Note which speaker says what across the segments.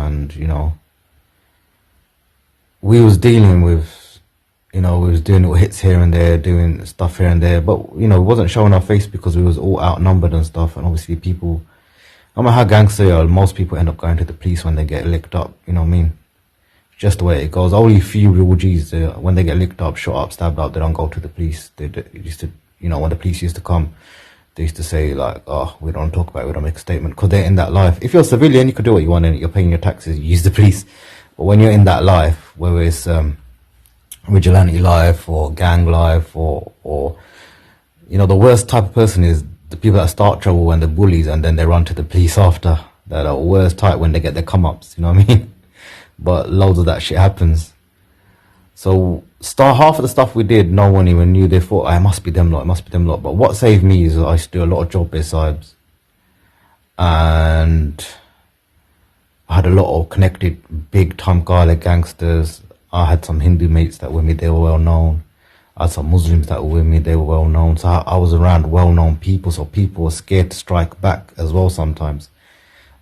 Speaker 1: and we was dealing with, we was doing little hits here and there, doing stuff here and there, but we wasn't showing our face because we was all outnumbered and stuff. And obviously people, no matter how gangster you are, most people end up going to the police when they get licked up. You know what I mean? Just the way it goes. Only a few real G's, when they get licked up, shot up, stabbed up, they don't go to the police. They used to, when the police used to come, they used to say like, oh, we don't talk about it, we don't make a statement, because they're in that life. If you're a civilian, you can do what you want, and you're paying your taxes, you use the police. But when you're in that life, whether it's vigilante life or gang life, or the worst type of person is the people that start trouble and the bullies, and then they run to the police after. That are worst type when they get their come-ups, you know what I mean? But loads of that shit happens. So half of the stuff we did, no one even knew. They thought, it must be them lot, it must be them lot. But what saved me is I used to do a lot of job besides, and I had a lot of connected big time Gala gangsters. I had some Hindu mates that were with me, they were well known. I had some Muslims that were with me, they were well known. So I was around well known people, so people were scared to strike back as well sometimes.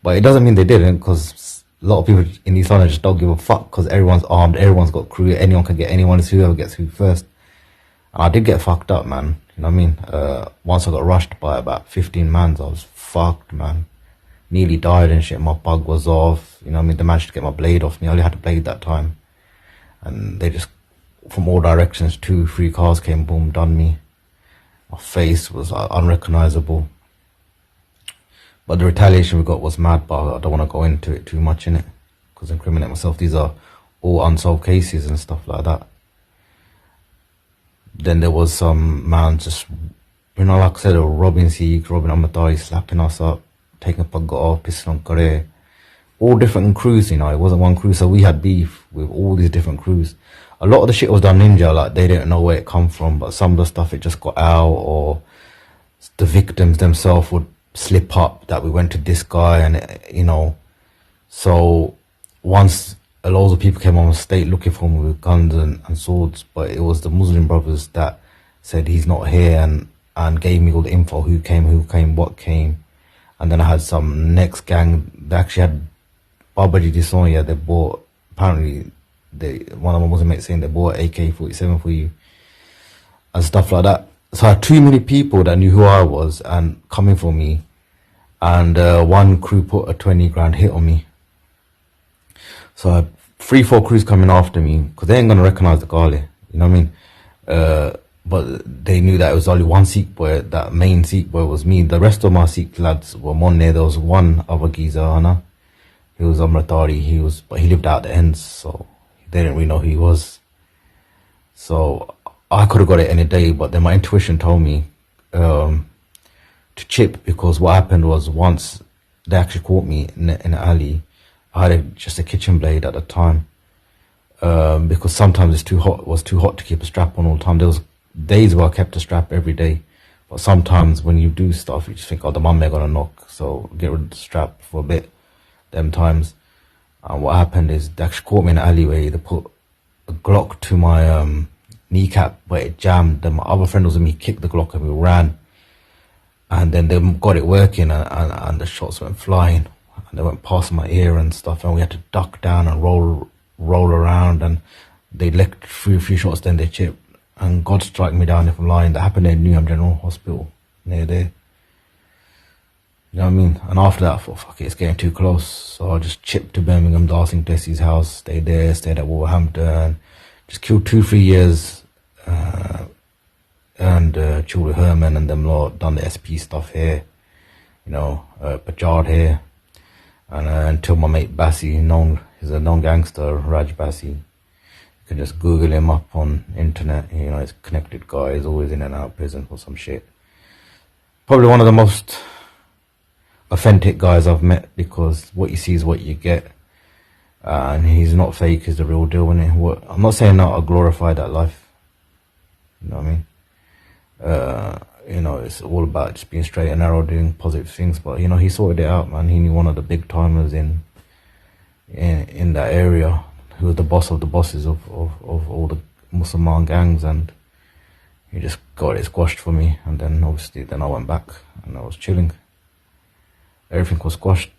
Speaker 1: But it doesn't mean they didn't, because a lot of people in East London just don't give a fuck, because everyone's armed, everyone's got crew, anyone can get anyone, it's whoever gets who first. And I did get fucked up, man. You know what I mean? Once I got rushed by about 15 mans, I was fucked, man. Nearly died and shit, my bug was off. You know what I mean? They managed to get my blade off me. I only had a blade that time. And they just, from all directions, 2-3 cars came, boom, done me. My face was unrecognizable. But the retaliation we got was mad, but I don't want to go into it too much in it, because incriminate myself. These are all unsolved cases and stuff like that. Then there was some man just, like I said, robbing Sikhs, robbing Amatari, slapping us up, taking a pug off, pissing on Korea. All different crews, it wasn't one crew, so we had beef with all these different crews. A lot of the shit was done ninja, like they didn't know where it come from, but some of the stuff it just got out, or the victims themselves would slip up that we went to this guy, and so once a lot of people came on the state looking for me with guns and swords, but it was the Muslim brothers that said he's not here, and gave me all the info, who came, what came. And then I had some next gang, they actually had Babaji Disonia, they bought, apparently one of my Muslim mates saying they bought AK-47 for you and stuff like that. So I had too many people that knew who I was and coming for me, and one crew put a 20 grand hit on me. So I had 3-4 crews coming after me, because they ain't gonna recognize the Gali, you know what I mean? But they knew that it was only one Sikh boy, that main Sikh boy was me. The rest of my Sikh lads were Monne. There was one other geezer, Hana. He was Amritari, but he lived out the ends, so they didn't really know who he was. So I could have got it any day, but then my intuition told me to chip, because what happened was, once they actually caught me in the alley, I had just a kitchen blade at the time, because sometimes it was too hot to keep a strap on all the time. There was days where I kept a strap every day, but sometimes when you do stuff, you just think, oh, the mum may gonna knock, so get rid of the strap for a bit, them times. And what happened is, they actually caught me in the alleyway, they put a Glock to my kneecap, but it jammed. Then my other friend was with me, kicked the Glock and we ran. And then they got it working, and the shots went flying. And they went past my ear and stuff, and we had to duck down and roll around, and they let through a few shots, then they chipped. And God strike me down if I'm lying. That happened in Newham General Hospital, near there. You know what I mean? And after that I thought, fuck it, it's getting too close. So I just chipped to Birmingham, Darsing Dessie's house, stayed there, stayed at Wolverhampton, just killed 2-3 years, and chilled with Herman and them lot, done the SP stuff here, Bajard here, and until my mate Bassi, he's a known gangster, Raj Bassi. You can just Google him up on internet, he's a connected guy, he's always in and out of prison for some shit. Probably one of the most authentic guys I've met, because what you see is what you get, and he's not fake, he's the real deal. I'm not saying that I glorify that life, you know what I mean? It's all about just being straight and narrow, doing positive things, but he sorted it out, man. He knew one of the big timers in that area, who was the boss of the bosses of all the Muslim gangs, and he just got it squashed for me. And then obviously I went back and I was chilling. Everything was squashed.